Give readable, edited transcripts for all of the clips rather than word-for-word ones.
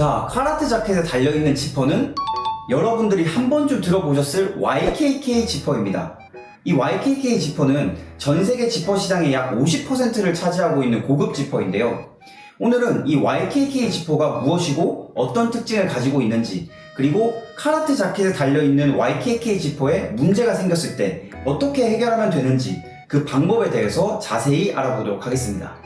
자, 카라트 자켓에 달려있는 지퍼는 여러분들이 한 번쯤 들어보셨을 YKK 지퍼입니다. 이 YKK 지퍼는 전 세계 지퍼 시장의 약 50%를 차지하고 있는 고급 지퍼인데요. 오늘은 이 YKK 지퍼가 무엇이고 어떤 특징을 가지고 있는지, 그리고 카라트 자켓에 달려있는 YKK 지퍼에 문제가 생겼을 때 어떻게 해결하면 되는지 그 방법에 대해서 자세히 알아보도록 하겠습니다.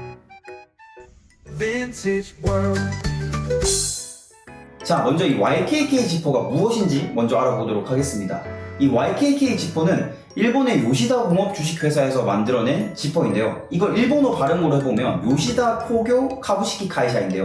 자, 먼저 이 YKK 지퍼가 무엇인지 먼저 알아보도록 하겠습니다. 이 YKK 지퍼는 일본의 요시다 공업 주식회사에서 만들어낸 지퍼인데요. 이걸 일본어 발음으로 해보면 요시다 코교 카부시키 카이샤인데요.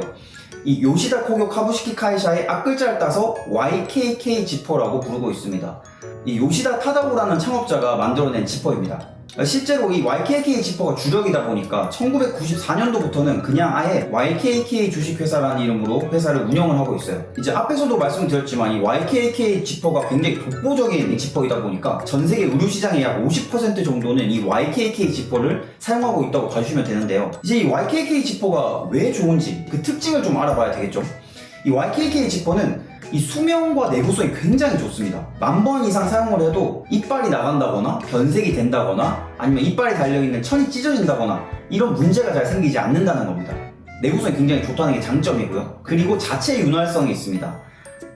이 요시다 코교 카부시키 카이샤의 앞글자를 따서 YKK 지퍼라고 부르고 있습니다. 이 요시다 타다오라는 창업자가 만들어낸 지퍼입니다. 실제로 이 YKK 지퍼가 주력이다 보니까 1994년도부터는 그냥 아예 YKK 주식회사라는 이름으로 회사를 운영을 하고 있어요. 이제 앞에서도 말씀드렸지만 이 YKK 지퍼가 굉장히 독보적인 지퍼이다 보니까 전 세계 의류시장의 약 50% 정도는 이 YKK 지퍼를 사용하고 있다고 봐주시면 되는데요. 이제 이 YKK 지퍼가 왜 좋은지 그 특징을 좀 알아봐야 되겠죠. 이 YKK 지퍼는 이 수명과 내구성이 굉장히 좋습니다. 10,000번 이상 사용을 해도 이빨이 나간다거나 변색이 된다거나 아니면 이빨이 달려있는 천이 찢어진다거나 이런 문제가 잘 생기지 않는다는 겁니다. 내구성이 굉장히 좋다는 게 장점이고요. 그리고 자체 윤활성이 있습니다.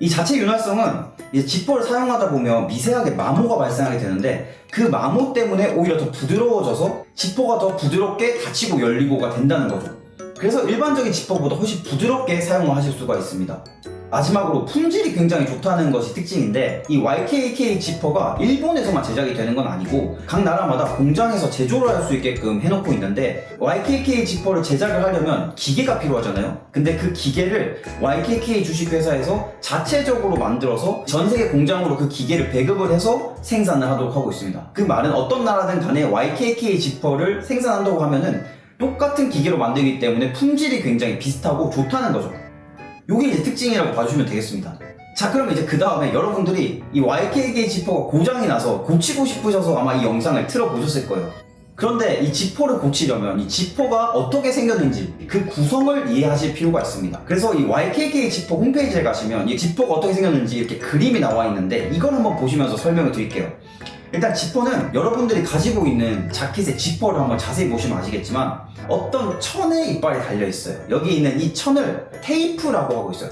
이 자체 윤활성은 이제 지퍼를 사용하다 보면 미세하게 마모가 발생하게 되는데 그 마모 때문에 오히려 더 부드러워져서 지퍼가 더 부드럽게 닫히고 열리고가 된다는 거죠. 그래서 일반적인 지퍼보다 훨씬 부드럽게 사용을 하실 수가 있습니다. 마지막으로 품질이 굉장히 좋다는 것이 특징인데 이 YKK 지퍼가 일본에서만 제작이 되는 건 아니고 각 나라마다 공장에서 제조를 할 수 있게끔 해놓고 있는데 YKK 지퍼를 제작을 하려면 기계가 필요하잖아요. 근데 그 기계를 YKK 주식회사에서 자체적으로 만들어서 전 세계 공장으로 그 기계를 배급을 해서 생산을 하도록 하고 있습니다. 그 말은 어떤 나라든 간에 YKK 지퍼를 생산한다고 하면은 똑같은 기계로 만들기 때문에 품질이 굉장히 비슷하고 좋다는 거죠. 요게 이제 특징이라고 봐주시면 되겠습니다. 자, 그럼 이제 그 다음에 여러분들이 이 YKK 지퍼가 고장이 나서 고치고 싶으셔서 아마 이 영상을 틀어보셨을 거예요. 그런데 이 지퍼를 고치려면 이 지퍼가 어떻게 생겼는지 그 구성을 이해하실 필요가 있습니다. 그래서 이 YKK 지퍼 홈페이지에 가시면 이 지퍼가 어떻게 생겼는지 이렇게 그림이 나와 있는데 이걸 한번 보시면서 설명을 드릴게요. 일단 지퍼는 여러분들이 가지고 있는 자켓의 지퍼를 한번 자세히 보시면 아시겠지만 어떤 천의 이빨이 달려있어요. 여기 있는 이 천을 테이프라고 하고 있어요.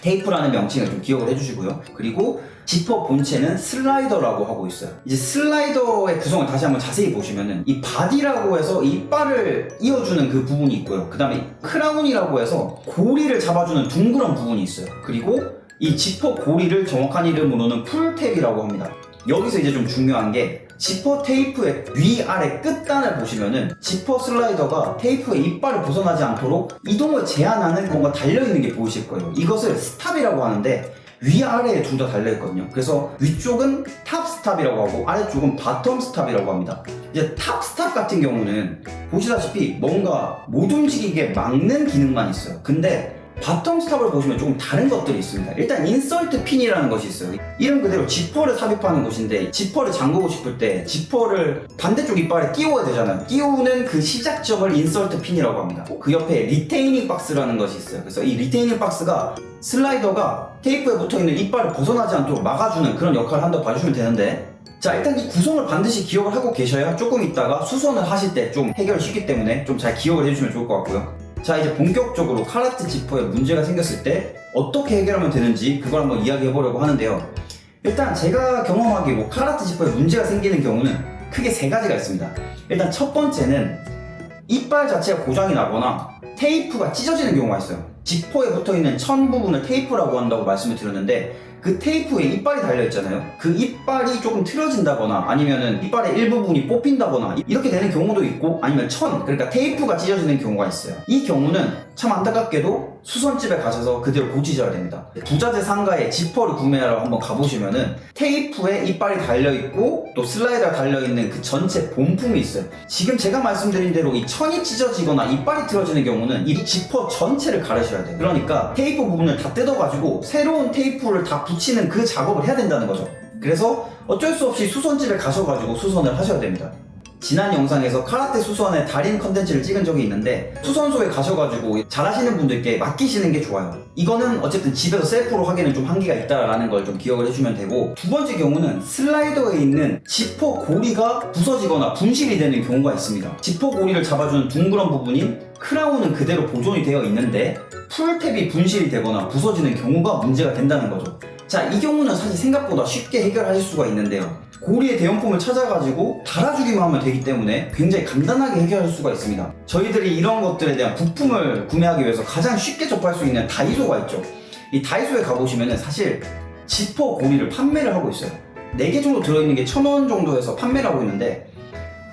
테이프라는 명칭을 좀 기억을 해주시고요. 그리고 지퍼 본체는 슬라이더라고 하고 있어요. 이제 슬라이더의 구성을 다시 한번 자세히 보시면은 이 바디라고 해서 이 이빨을 이어주는 그 부분이 있고요. 그 다음에 크라운이라고 해서 고리를 잡아주는 둥그런 부분이 있어요. 그리고 이 지퍼 고리를 정확한 이름으로는 풀탭이라고 합니다. 여기서 이제 좀 중요한 게 지퍼 테이프의 위아래 끝단을 보시면은 지퍼 슬라이더가 테이프의 이빨을 벗어나지 않도록 이동을 제한하는 뭔가 달려있는 게 보이실 거예요. 이것을 스탑이라고 하는데 위아래에 둘 다 달려있거든요. 그래서 위쪽은 탑 스탑이라고 하고 아래쪽은 바텀 스탑이라고 합니다. 이제 탑 스탑 같은 경우는 보시다시피 뭔가 못 움직이게 막는 기능만 있어요. 근데 바텀 스탑을 보시면 조금 다른 것들이 있습니다. 일단 인설트 핀이라는 것이 있어요. 이름 그대로 지퍼를 삽입하는 곳인데 지퍼를 잠그고 싶을 때 지퍼를 반대쪽 이빨에 끼워야 되잖아요. 끼우는 그 시작점을 인설트 핀이라고 합니다. 그 옆에 리테이닝 박스라는 것이 있어요. 그래서 이 리테이닝 박스가 슬라이더가 테이프에 붙어있는 이빨을 벗어나지 않도록 막아주는 그런 역할을 한다고 봐주시면 되는데 자, 일단 이 구성을 반드시 기억을 하고 계셔야 조금 있다가 수선을 하실 때 좀 해결이 쉽기 때문에 좀 잘 기억을 해주시면 좋을 것 같고요. 자, 이제 본격적으로 카라트 지퍼에 문제가 생겼을 때 어떻게 해결하면 되는지 그걸 한번 이야기해 보려고 하는데요. 일단 제가 경험하기에 카라트 지퍼에 문제가 생기는 경우는 크게 3가지가 있습니다. 일단 첫 번째는 이빨 자체가 고장이 나거나 테이프가 찢어지는 경우가 있어요. 지퍼에 붙어있는 천 부분을 테이프라고 한다고 말씀을 드렸는데 그 테이프에 이빨이 달려있잖아요. 그 이빨이 조금 틀어진다거나 아니면은 이빨의 일부분이 뽑힌다거나 이렇게 되는 경우도 있고 아니면 그러니까 테이프가 찢어지는 경우가 있어요. 이 경우는 참 안타깝게도 수선집에 가셔서 그대로 고치셔야 됩니다. 부자재 상가에 지퍼를 구매하러 한번 가보시면은 테이프에 이빨이 달려있고 또 슬라이더가 달려있는 그 전체 본품이 있어요. 지금 제가 말씀드린 대로 이 천이 찢어지거나 이빨이 틀어지는 경우는 이 지퍼 전체를 가르셔야 돼요. 그러니까 테이프 부분을 다 뜯어가지고 새로운 테이프를 다 붙이는 그 작업을 해야 된다는 거죠. 그래서 어쩔 수 없이 수선집에 가셔가지고 수선을 하셔야 됩니다. 지난 영상에서 카라테 수선의 달인 컨텐츠를 찍은 적이 있는데 수선소에 가셔가지고 잘하시는 분들께 맡기시는 게 좋아요. 이거는 어쨌든 집에서 셀프로 하기에는 좀 한계가 있다라는 걸 좀 기억을 해주면 되고, 두 번째 경우는 슬라이더에 있는 지퍼 고리가 부서지거나 분실이 되는 경우가 있습니다. 지퍼 고리를 잡아주는 둥그런 부분인 크라운은 그대로 보존이 되어 있는데 풀탭이 분실이 되거나 부서지는 경우가 문제가 된다는 거죠. 자, 이 경우는 사실 생각보다 쉽게 해결하실 수가 있는데요. 고리의 대용품을 찾아가지고 달아주기만 하면 되기 때문에 굉장히 간단하게 해결할 수가 있습니다. 저희들이 이런 것들에 대한 부품을 구매하기 위해서 가장 쉽게 접할 수 있는 다이소가 있죠. 이 다이소에 가보시면 사실 지퍼 고리를 판매를 하고 있어요. 4개 정도 들어있는 게 1,000원 정도 해서 판매를 하고 있는데,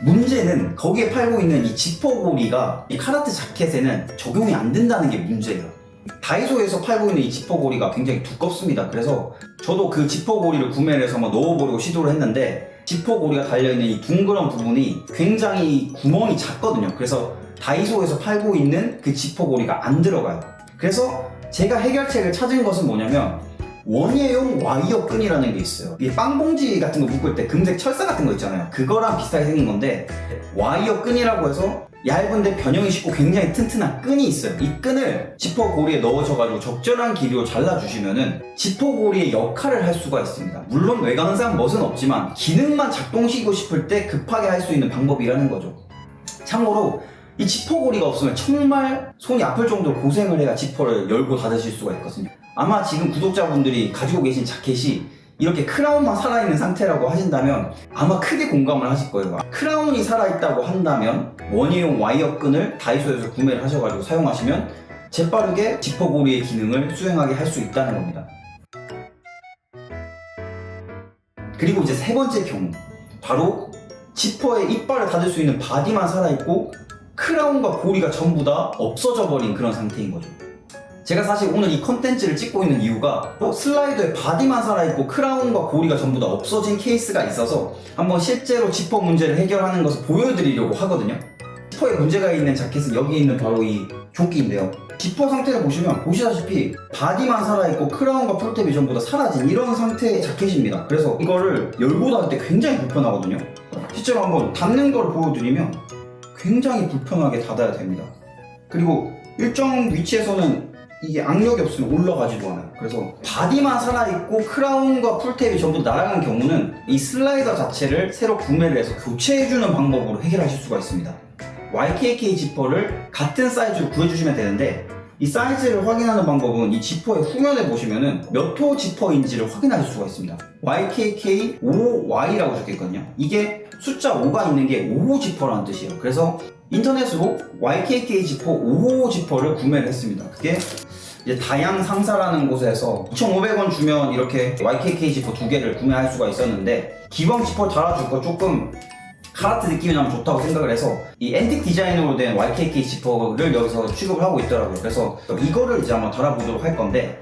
문제는 거기에 팔고 있는 이 지퍼 고리가 이 카라테 자켓에는 적용이 안 된다는 게 문제예요. 다이소에서 팔고 있는 이 지퍼 고리가 굉장히 두껍습니다. 그래서 저도 그 지퍼 고리를 구매를 해서 한번 넣어보려고 시도를 했는데, 지퍼 고리가 달려있는 이 둥그런 부분이 굉장히 구멍이 작거든요. 그래서 다이소에서 팔고 있는 그 지퍼 고리가 안 들어가요. 그래서 제가 해결책을 찾은 것은 뭐냐면 원예용 와이어 끈이라는 게 있어요. 이게 빵봉지 같은 거 묶을 때 금색 철사 같은 거 있잖아요. 그거랑 비슷하게 생긴 건데, 와이어 끈이라고 해서 얇은데 변형이 쉽고 굉장히 튼튼한 끈이 있어요. 이 끈을 지퍼 고리에 넣으셔가지고 적절한 길이로 잘라주시면은 지퍼 고리의 역할을 할 수가 있습니다. 물론 외관상 멋은 없지만 기능만 작동시키고 싶을 때 급하게 할 수 있는 방법이라는 거죠. 참고로 이 지퍼 고리가 없으면 정말 손이 아플 정도로 고생을 해야 지퍼를 열고 닫으실 수가 있거든요. 아마 지금 구독자분들이 가지고 계신 자켓이 이렇게 크라운만 살아있는 상태라고 하신다면 아마 크게 공감을 하실 거예요. 크라운이 살아있다고 한다면 원예용 와이어 끈을 다이소에서 구매를 하셔가지고 사용하시면 재빠르게 지퍼 고리의 기능을 수행하게 할 수 있다는 겁니다. 그리고 이제 세 번째 경우, 바로 지퍼의 이빨을 닫을 수 있는 바디만 살아있고 크라운과 고리가 전부 다 없어져 버린 그런 상태인 거죠. 제가 사실 오늘 이 컨텐츠를 찍고 있는 이유가 슬라이더의 바디만 살아있고 크라운과 고리가 전부 다 없어진 케이스가 있어서 한번 실제로 지퍼 문제를 해결하는 것을 보여드리려고 하거든요. 지퍼에 문제가 있는 자켓은 여기 있는 바로 이 조끼인데요. 지퍼 상태를 보시면 보시다시피 바디만 살아있고 크라운과 풀탭이 전부 다 사라진 이런 상태의 자켓입니다. 그래서 이거를 열고 닫을 때 굉장히 불편하거든요. 실제로 한번 닫는 걸 보여드리면 굉장히 불편하게 닫아야 됩니다. 그리고 일정 위치에서는 이게 악력이 없으면 올라가지도 않아요. 그래서 바디만 살아있고 크라운과 풀탭이 전부 날아간 경우는 이 슬라이더 자체를 새로 구매를 해서 교체해주는 방법으로 해결하실 수가 있습니다. YKK 지퍼를 같은 사이즈로 구해주시면 되는데, 이 사이즈를 확인하는 방법은 이 지퍼의 후면에 보시면은 몇 호 지퍼인지를 확인하실 수가 있습니다. YKK 5Y라고 적혀있거든요. 이게 숫자 5가 있는 게 5호 지퍼라는 뜻이에요. 그래서 인터넷으로 YKK 지퍼 5호 지퍼를 구매를 했습니다. 그게 이제 다양 상사라는 곳에서 2,500원 주면 이렇게 YKK 지퍼 2개를 구매할 수가 있었는데, 기왕 지퍼 달아줄 거 조금 카라테 느낌이 나면 좋다고 생각을 해서 이 앤틱 디자인으로 된 YKK 지퍼를 여기서 취급을 하고 있더라고요. 그래서 이거를 이제 한번 달아보도록 할 건데,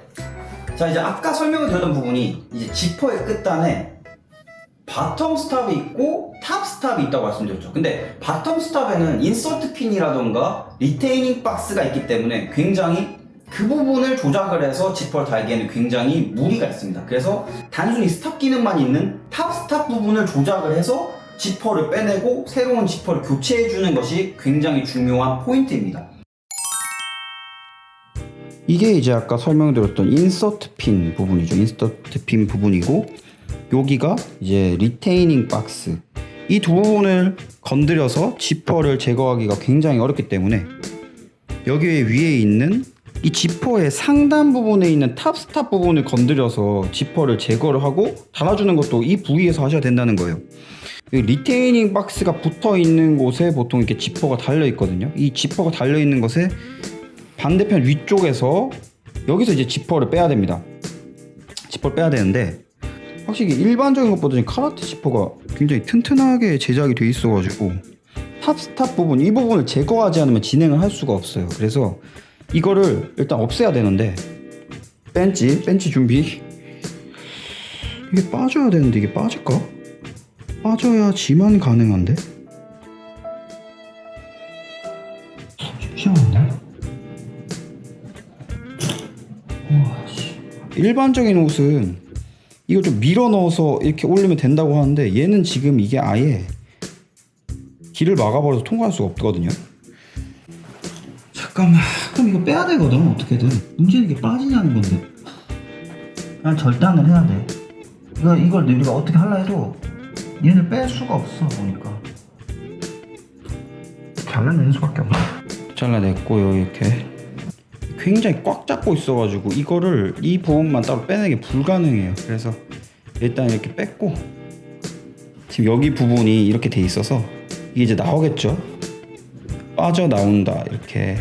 자, 이제 아까 설명을 드렸던 부분이 이제 지퍼의 끝단에 바텀 스탑이 있고 탑 스탑이 있다고 말씀드렸죠. 근데 바텀 스탑에는 인서트 핀이라던가 리테이닝 박스가 있기 때문에 굉장히 그 부분을 조작을 해서 지퍼를 달기에는 굉장히 무리가 있습니다. 그래서 단순히 스탑 기능만 있는 탑 스탑 부분을 조작을 해서 지퍼를 빼내고 새로운 지퍼를 교체해주는 것이 굉장히 중요한 포인트입니다. 이게 이제 아까 설명드렸던 인서트 핀 부분이죠. 인서트 핀 부분이고, 여기가 이제 리테이닝 박스. 이 두 부분을 건드려서 지퍼를 제거하기가 굉장히 어렵기 때문에 여기 위에 있는 이 지퍼의 상단 부분에 있는 탑 스탑 부분을 건드려서 지퍼를 제거를 하고 달아주는 것도 이 부위에서 하셔야 된다는 거예요. 리테이닝 박스가 붙어 있는 곳에 보통 이렇게 지퍼가 달려 있거든요. 이 지퍼가 달려 있는 것에 반대편 위쪽에서 여기서 이제 지퍼를 빼야 됩니다. 지퍼를 빼야 되는데, 확실히 일반적인 것보다 카라테 지퍼가 굉장히 튼튼하게 제작이 돼 있어가지고 탑 스탑 부분, 이 부분을 제거하지 않으면 진행을 할 수가 없어요. 그래서 이거를 일단 없애야 되는데, 벤치 준비. 이게 빠져야 되는데 이게 빠질까? 빠져야지만 가능한데? 쉽지 않네. 일반적인 옷은 이걸 좀 밀어 넣어서 이렇게 올리면 된다고 하는데, 얘는 지금 이게 아예 길을 막아버려서 통과할 수가 없거든요. 잠깐만, 그럼 이거 빼야 되거든 어떻게든. 문제는 이게 빠지냐는 건데. 난 절단을 해야 돼. 이걸 우리가 어떻게 하려 해도 얘를 뺄 수가 없어 보니까. 잘라내는 수밖에 없네. 잘라냈고요. 이렇게 굉장히 꽉 잡고 있어가지고 이거를 이 부분만 따로 빼는 게 불가능해요. 그래서 일단 이렇게 뺐고, 지금 여기 부분이 이렇게 돼 있어서 이게 이제 나오겠죠. 빠져나온다. 이렇게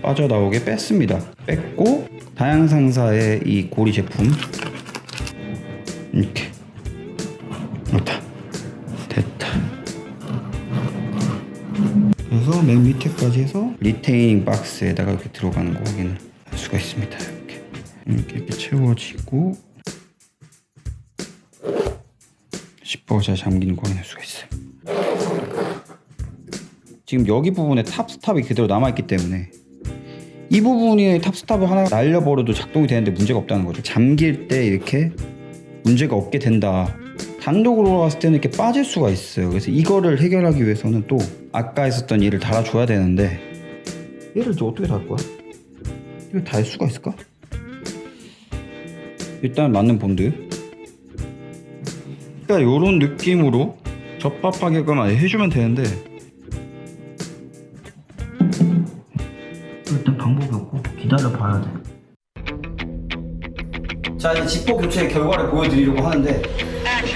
빠져나오게 뺐습니다. 뺐고, 다양상사의 이 고리 제품 이렇게 됐다. 그래서 맨 밑에까지 해서 리테이닝 박스에다가 이렇게 들어가는 거 확인을 할 수가 있습니다. 이렇게 채워지고 지퍼가 잘 잠기는 거 확인할 수가 있어요. 지금 여기 부분에 탑스탑이 그대로 남아있기 때문에 이 부분이 탑스탑을 하나 날려버려도 작동이 되는데 문제가 없다는 거죠. 잠길 때 이렇게 문제가 없게 된다. 단독으로 갔을 때는 이렇게 빠질 수가 있어요. 그래서 이거를 해결하기 위해서는 또 아까 했었던 일을 달아줘야 되는데, 얘를 이제 어떻게 달 거야? 이걸 달 수가 있을까? 일단 맞는 본드. 그러니까 요런 느낌으로 접합하게끔 해주면 되는데, 일단 방법이 없고 기다려 봐야 돼. 자, 이제 지퍼 교체 결과를 보여드리려고 하는데,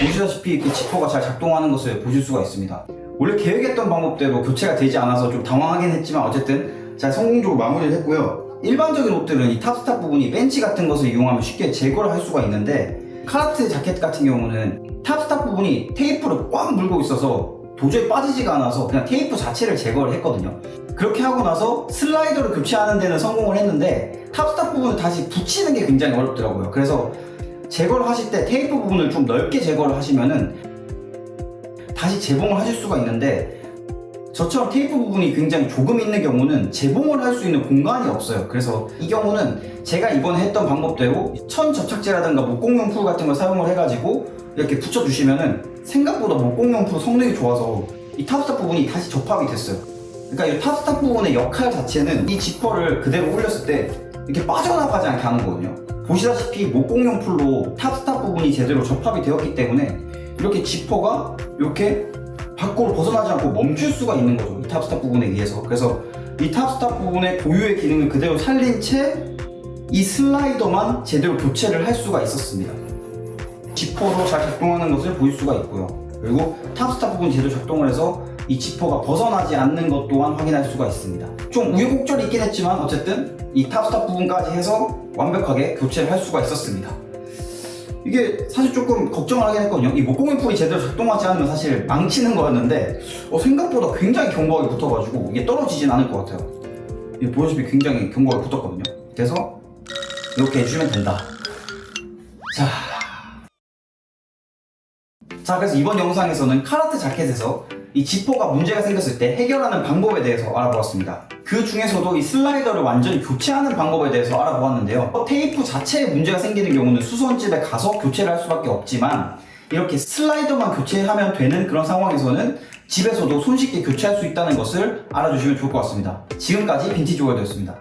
보시다시피 이렇게 지퍼가 잘 작동하는 것을 보실 수가 있습니다. 원래 계획했던 방법대로 교체가 되지 않아서 좀 당황하긴 했지만 어쨌든 잘 성공적으로 마무리를 했고요. 일반적인 옷들은 이 탑스탑 부분이 벤치 같은 것을 이용하면 쉽게 제거를 할 수가 있는데, 카라트 자켓 같은 경우는 탑스탑 부분이 테이프를 꽉 물고 있어서 도저히 빠지지가 않아서 그냥 테이프 자체를 제거를 했거든요. 그렇게 하고 나서 슬라이더를 교체하는 데는 성공을 했는데 탑스탑 부분을 다시 붙이는 게 굉장히 어렵더라고요. 그래서 제거를 하실 때 테이프 부분을 좀 넓게 제거를 하시면은 다시 재봉을 하실 수가 있는데, 저처럼 테이프 부분이 굉장히 조금 있는 경우는 재봉을 할 수 있는 공간이 없어요. 그래서 이 경우는 제가 이번에 했던 방법대로 천 접착제라든가 목공용풀 같은 걸 사용을 해가지고 이렇게 붙여주시면은 생각보다 목공용풀 성능이 좋아서 이 탑스탑 부분이 다시 접합이 됐어요. 그러니까 이 탑스탑 부분의 역할 자체는 이 지퍼를 그대로 올렸을 때 이렇게 빠져나가지 않게 하는 거거든요. 보시다시피 목공용풀로 탑스탑 부분이 제대로 접합이 되었기 때문에 이렇게 지퍼가 이렇게 밖으로 벗어나지 않고 멈출 수가 있는 거죠. 이 탑스탑 부분에 의해서. 그래서 이 탑스탑 부분의 고유의 기능을 그대로 살린 채 이 슬라이더만 제대로 교체를 할 수가 있었습니다. 지퍼로 잘 작동하는 것을 보일 수가 있고요. 그리고 탑스탑 부분이 제대로 작동을 해서 이 지퍼가 벗어나지 않는 것 또한 확인할 수가 있습니다. 좀 우여곡절이 있긴 했지만 어쨌든 이 탑스탑 부분까지 해서 완벽하게 교체를 할 수가 있었습니다. 이게 사실 조금 걱정을 하긴 했거든요. 이 목공용풀이 제대로 작동하지 않으면 사실 망치는 거였는데 생각보다 굉장히 견고하게 붙어가지고 이게 떨어지진 않을 것 같아요. 보시다시피 굉장히 견고하게 붙었거든요. 그래서 이렇게 해주면 된다. 자, 그래서 이번 영상에서는 카라트 자켓에서 이 지퍼가 문제가 생겼을 때 해결하는 방법에 대해서 알아보았습니다. 그 중에서도 이 슬라이더를 완전히 교체하는 방법에 대해서 알아보았는데요. 테이프 자체에 문제가 생기는 경우는 수선집에 가서 교체를 할 수밖에 없지만, 이렇게 슬라이더만 교체하면 되는 그런 상황에서는 집에서도 손쉽게 교체할 수 있다는 것을 알아주시면 좋을 것 같습니다. 지금까지 빈티지 월드였습니다.